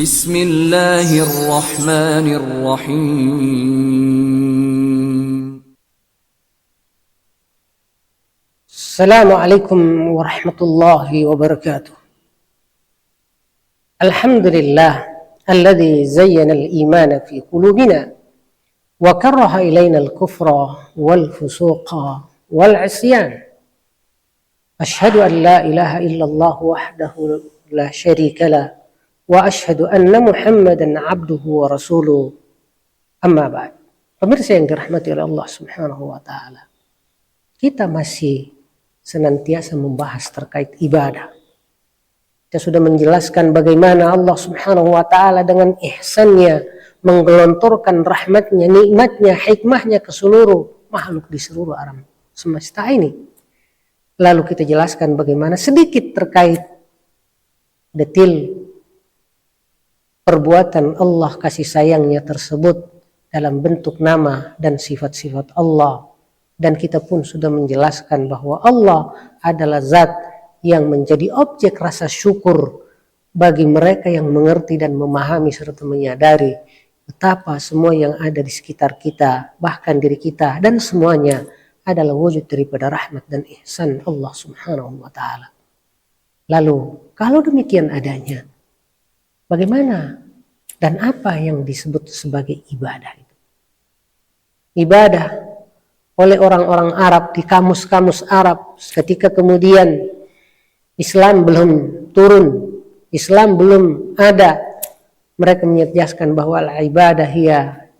بسم الله الرحمن الرحيم. السلام عليكم ورحمة الله وبركاته. الحمد لله الذي زين الإيمان في قلوبنا وكره إلينا الكفر والفسوق والعصيان. أشهد أن لا إله إلا الله وحده لا شريك له وأشهد أن محمدا عبده ورسوله. Amma ba'd. Pemirsa yang dirahmati oleh Allah Subhanahu wa taala. Kita masih senantiasa membahas terkait ibadah. Kita sudah menjelaskan bagaimana Allah Subhanahu wa taala dengan ihsannya menggelontorkan rahmatnya, nikmatnya, hikmahnya ke seluruh makhluk di seluruh alam semesta ini. Lalu kita jelaskan bagaimana sedikit terkait detil perbuatan Allah kasih sayangnya tersebut dalam bentuk nama dan sifat-sifat Allah. Dan kita pun sudah menjelaskan bahwa Allah adalah zat yang menjadi objek rasa syukur bagi mereka yang mengerti dan memahami serta menyadari betapa semua yang ada di sekitar kita, bahkan diri kita, dan semuanya adalah wujud daripada rahmat dan ihsan Allah Subhanahu wa taala. Lalu kalau demikian adanya, bagaimana dan apa yang disebut sebagai ibadah itu? Ibadah oleh orang-orang Arab di kamus-kamus Arab ketika kemudian Islam belum turun, Islam belum ada, mereka menyebutkan bahwa al-ibadah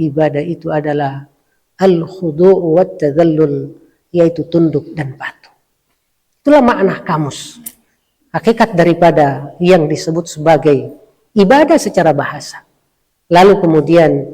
ibadah itu adalah al-khudu' wa tadhallul, yaitu tunduk dan patuh. Itulah makna kamus, hakikat daripada yang disebut sebagai ibadah secara bahasa. Lalu kemudian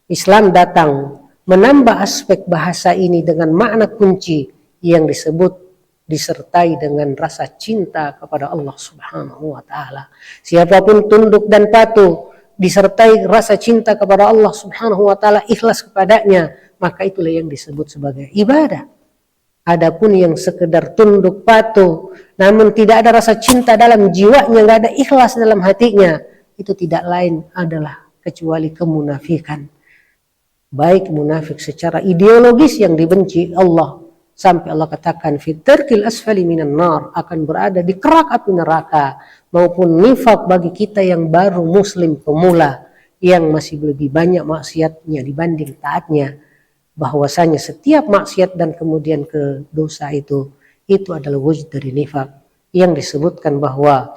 Islam datang menambah aspek bahasa ini dengan makna kunci yang disebut disertai dengan rasa cinta kepada Allah Subhanahu wa taala. Siapapun tunduk dan patuh disertai rasa cinta kepada Allah Subhanahu wa taala, ikhlas kepadanya, maka itulah yang disebut sebagai ibadah. Adapun yang sekedar tunduk patuh namun tidak ada rasa cinta dalam jiwanya, enggak ada ikhlas dalam hatinya, itu tidak lain adalah kecuali kemunafikan. Baik munafik secara ideologis yang dibenci Allah, sampai Allah katakan fitarkil asfali minan nar, akan berada di kerak api neraka, maupun nifak bagi kita yang baru muslim pemula yang masih lebih banyak maksiatnya dibanding taatnya, bahwasanya setiap maksiat dan kemudian ke dosa itu adalah wujud dari nifak yang disebutkan bahwa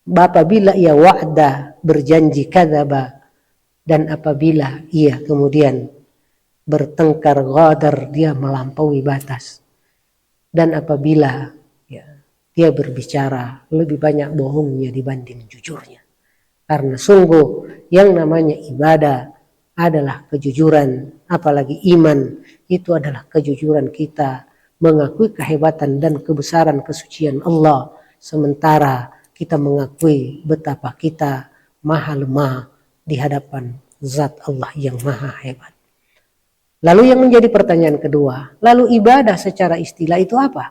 apabila ia wa'da berjanji kadzaba, dan apabila ia kemudian bertengkar ghadar, dia melampaui batas, dan apabila dia berbicara lebih banyak bohongnya dibanding jujurnya. Karena sungguh yang namanya ibadah adalah kejujuran, apalagi iman itu adalah kejujuran kita mengakui kehebatan dan kebesaran kesucian Allah, sementara kita mengakui betapa kita maha lemah di hadapan zat Allah yang maha hebat. Lalu yang menjadi pertanyaan kedua, lalu ibadah secara istilah itu apa?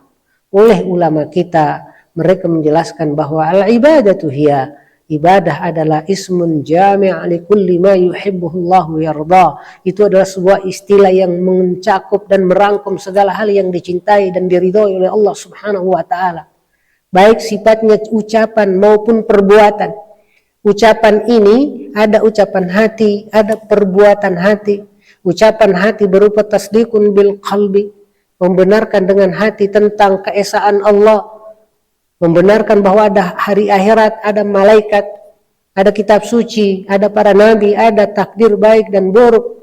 Oleh ulama kita, mereka menjelaskan bahwa al-ibadatu hiya, ibadah adalah ismun jami' li kulli ma yuhibbuhullahu yarda. Itu adalah sebuah istilah yang mencakup dan merangkum segala hal yang dicintai dan diridhoi oleh Allah Subhanahu wa taala. Baik sifatnya ucapan maupun perbuatan. Ucapan ini ada ucapan hati, ada perbuatan hati. Ucapan hati berupa tasdikun bil qalbi, membenarkan dengan hati tentang keesaan Allah, membenarkan bahwa ada hari akhirat, ada malaikat, ada kitab suci, ada para nabi, ada takdir baik dan buruk.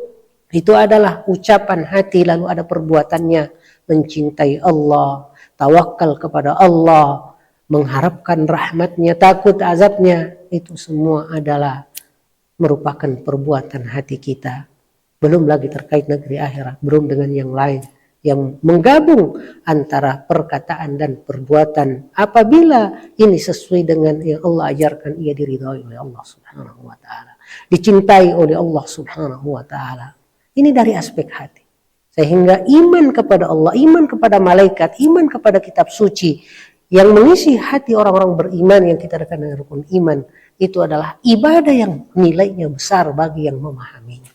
Itu adalah ucapan hati. Lalu ada perbuatannya, mencintai Allah, tawakal kepada Allah, mengharapkan rahmatnya, takut azabnya. Itu semua adalah merupakan perbuatan hati kita. Belum lagi terkait negeri akhirat, belum dengan yang lain yang menggabung antara perkataan dan perbuatan. Apabila ini sesuai dengan yang Allah ajarkan, ia diridhai oleh Allah Subhanahu wa taala, dicintai oleh Allah Subhanahu wa taala. Ini dari aspek hati. Sehingga iman kepada Allah, iman kepada malaikat, iman kepada kitab suci yang mengisi hati orang-orang beriman yang kita dekatkan dengan rukun iman, itu adalah ibadah yang nilainya besar bagi yang memahaminya.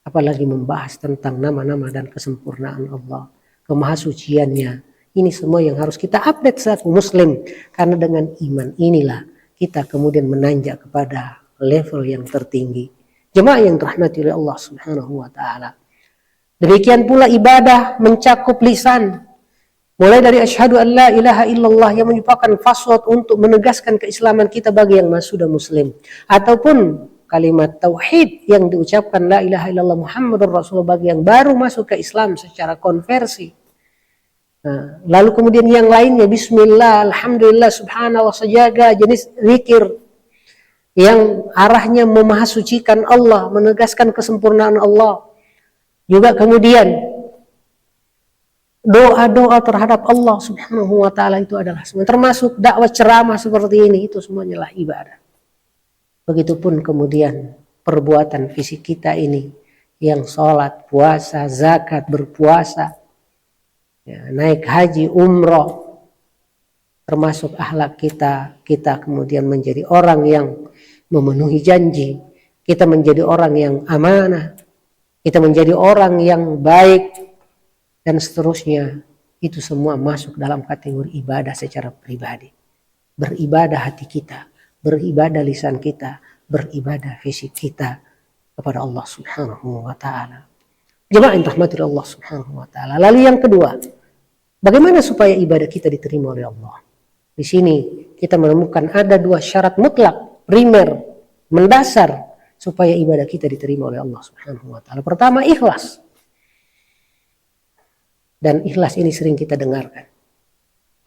Apalagi membahas tentang nama-nama dan kesempurnaan Allah, kemahasuciannya. Ini semua yang harus kita update selaku muslim. Karena dengan iman inilah kita kemudian menanjak kepada level yang tertinggi. Jemaah yang dirahmati oleh Allah Subhanahu wa taala. Demikian pula ibadah mencakup lisan. Mulai dari asyhadu an la ilaha illallah yang merupakan faswad untuk menegaskan keislaman kita bagi yang sudah muslim, ataupun kalimat tauhid yang diucapkan la ilaha illallah Muhammadur Rasulullah bagi yang baru masuk ke Islam secara konversi. Nah, lalu kemudian yang lainnya bismillah, alhamdulillah, subhanallah, sejaga jenis zikir yang arahnya memahasucikan Allah, menegaskan kesempurnaan Allah. Juga kemudian doa-doa terhadap Allah Subhanahu wa taala itu adalah semua, termasuk dakwah ceramah seperti ini, itu semuanya adalah ibadah. Begitupun kemudian perbuatan fisik kita ini yang sholat, puasa, zakat, berpuasa, ya, naik haji, umroh, termasuk akhlak kita kemudian menjadi orang yang memenuhi janji, kita menjadi orang yang amanah, kita menjadi orang yang baik, dan seterusnya. Itu semua masuk dalam kategori ibadah secara pribadi. Beribadah hati kita, beribadah lisan kita, beribadah fisik kita kepada Allah Subhanahu wa taala. Jemaah yang dirahmati Allah Subhanahu wa taala. Lalu yang kedua, bagaimana supaya ibadah kita diterima oleh Allah? Di sini kita menemukan ada dua syarat mutlak, primer, mendasar supaya ibadah kita diterima oleh Allah Subhanahu wa taala. Pertama, ikhlas. Dan ikhlas ini sering kita dengarkan.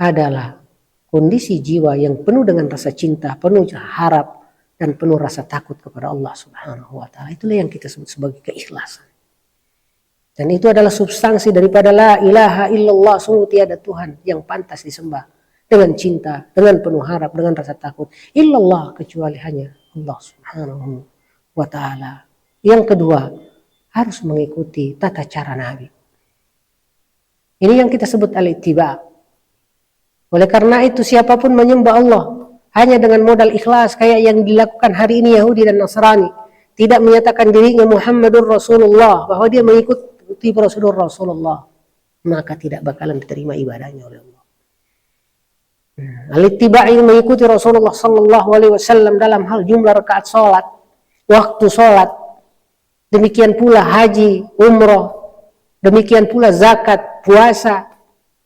Adalah kondisi jiwa yang penuh dengan rasa cinta, penuh harap, dan penuh rasa takut kepada Allah Subhanahu wa taala. Itulah yang kita sebut sebagai keikhlasan. Dan itu adalah substansi daripada la ilaha illallah, sungguh tiada Tuhan yang pantas disembah dengan cinta, dengan penuh harap, dengan rasa takut. Illallah, kecuali hanya Allah Subhanahu wa taala. Yang kedua, harus mengikuti tata cara Nabi. Ini yang kita sebut al-ittiba. Oleh karena itu siapapun menyembah Allah hanya dengan modal ikhlas kayak yang dilakukan hari ini Yahudi dan Nasrani, tidak menyatakan dirinya Muhammadur Rasulullah, bahwa dia mengikuti prosedur Rasulullah, maka tidak bakalan diterima ibadahnya oleh Allah. Al-ittiba yang mengikuti Rasulullah sallallahu alaihi wasallam dalam hal jumlah rakaat salat, waktu salat, demikian pula haji, umroh, demikian pula zakat, puasa,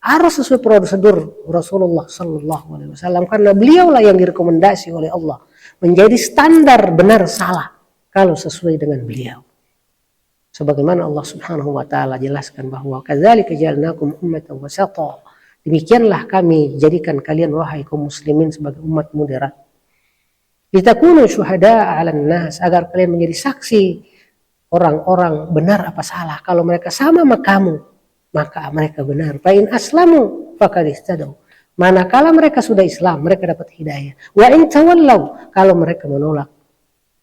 harus sesuai prosedur Rasulullah sallallahu alaihi wasallam, karena beliaulah yang direkomendasi oleh Allah menjadi standar benar salah kalau sesuai dengan beliau. Sebagaimana Allah Subhanahu wa taala jelaskan bahwa kadzalika ja'alnakum ummatan wasata. Demikianlah kami jadikan kalian wahai kaum muslimin sebagai umat moderat. Litakunu syuhada'a 'alan nas, agar kalian menjadi saksi orang-orang benar apa salah. Kalau mereka sama sama kamu, maka mereka benar. Fa in aslamu faqad ihtadaw. Manakala mereka sudah Islam, mereka dapat hidayah. Wa in tawallaw, kalau mereka menolak,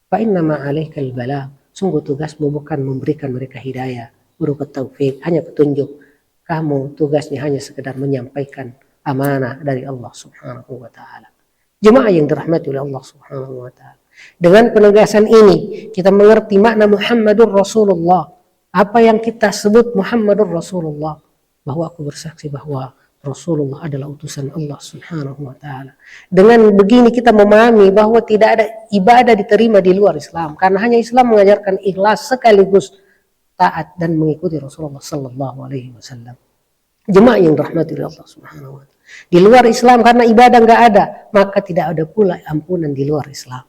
fa innama 'alaikal balagh. Sungguh tugasmu bukan memberikan mereka hidayah berupa taufik, hanya petunjuk. Kamu tugasnya hanya sekedar menyampaikan amanah dari Allah Subhanahu wa taala. Jemaah yang dirahmati oleh Allah Subhanahu wa taala. Dengan penegasan ini kita mengerti makna Muhammadur Rasulullah. Apa yang kita sebut Muhammadur Rasulullah, bahwa aku bersaksi bahwa Rasulullah adalah utusan Allah Subhanahu wa taala. Dengan begini kita memahami bahwa tidak ada ibadah diterima di luar Islam, karena hanya Islam mengajarkan ikhlas sekaligus taat dan mengikuti Rasulullah sallallahu alaihi wasallam. Jemaah yang dirahmati Allah Subhanahu wa taala. Di luar Islam karena ibadah enggak ada, maka tidak ada pula ampunan di luar Islam.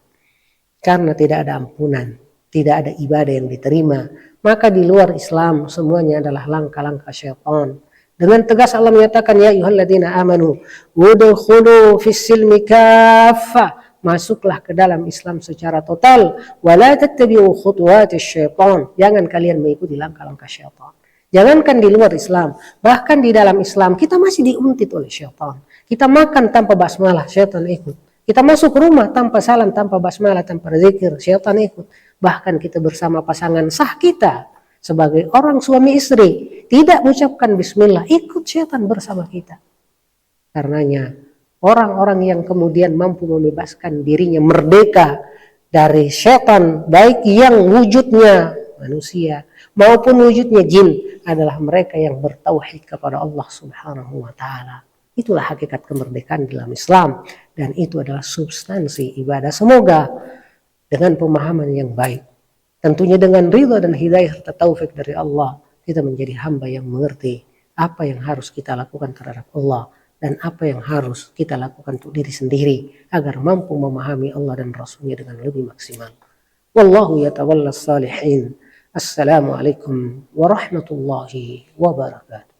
Karena tidak ada ampunan, tidak ada ibadah yang diterima, maka di luar Islam semuanya adalah langkah-langkah syaitan. Dengan tegas Allah menyatakan, ya ayyuhalladzina amanu udkhulu fis-silmi kaffah, masuklah ke dalam Islam secara total, wala tattabi'u khutuwatis syaitan, jangan kalian mengikuti langkah-langkah syaitan. Jangankan di luar Islam, bahkan di dalam Islam kita masih diuntit oleh syaitan. Kita makan tanpa basmalah, syaitan ikut. Kita masuk rumah tanpa salam, tanpa basmalah, tanpa zikir, syaitan ikut. Bahkan kita bersama pasangan sah kita sebagai orang suami istri, tidak mengucapkan bismillah, ikut syaitan bersama kita. Karenanya orang-orang yang kemudian mampu membebaskan dirinya merdeka dari setan, baik yang wujudnya manusia maupun wujudnya jin, adalah mereka yang bertauhid kepada Allah Subhanahu wa taala. Itulah hakikat kemerdekaan dalam Islam, dan itu adalah substansi ibadah. Semoga dengan pemahaman yang baik, tentunya dengan ridha dan hidayah serta taufik dari Allah, kita menjadi hamba yang mengerti apa yang harus kita lakukan terhadap Allah dan apa yang harus kita lakukan untuk diri sendiri agar mampu memahami Allah dan Rasulnya dengan lebih maksimal. Wallahu yatawalla salihin. Assalamualaikum warahmatullahi wabarakatuh.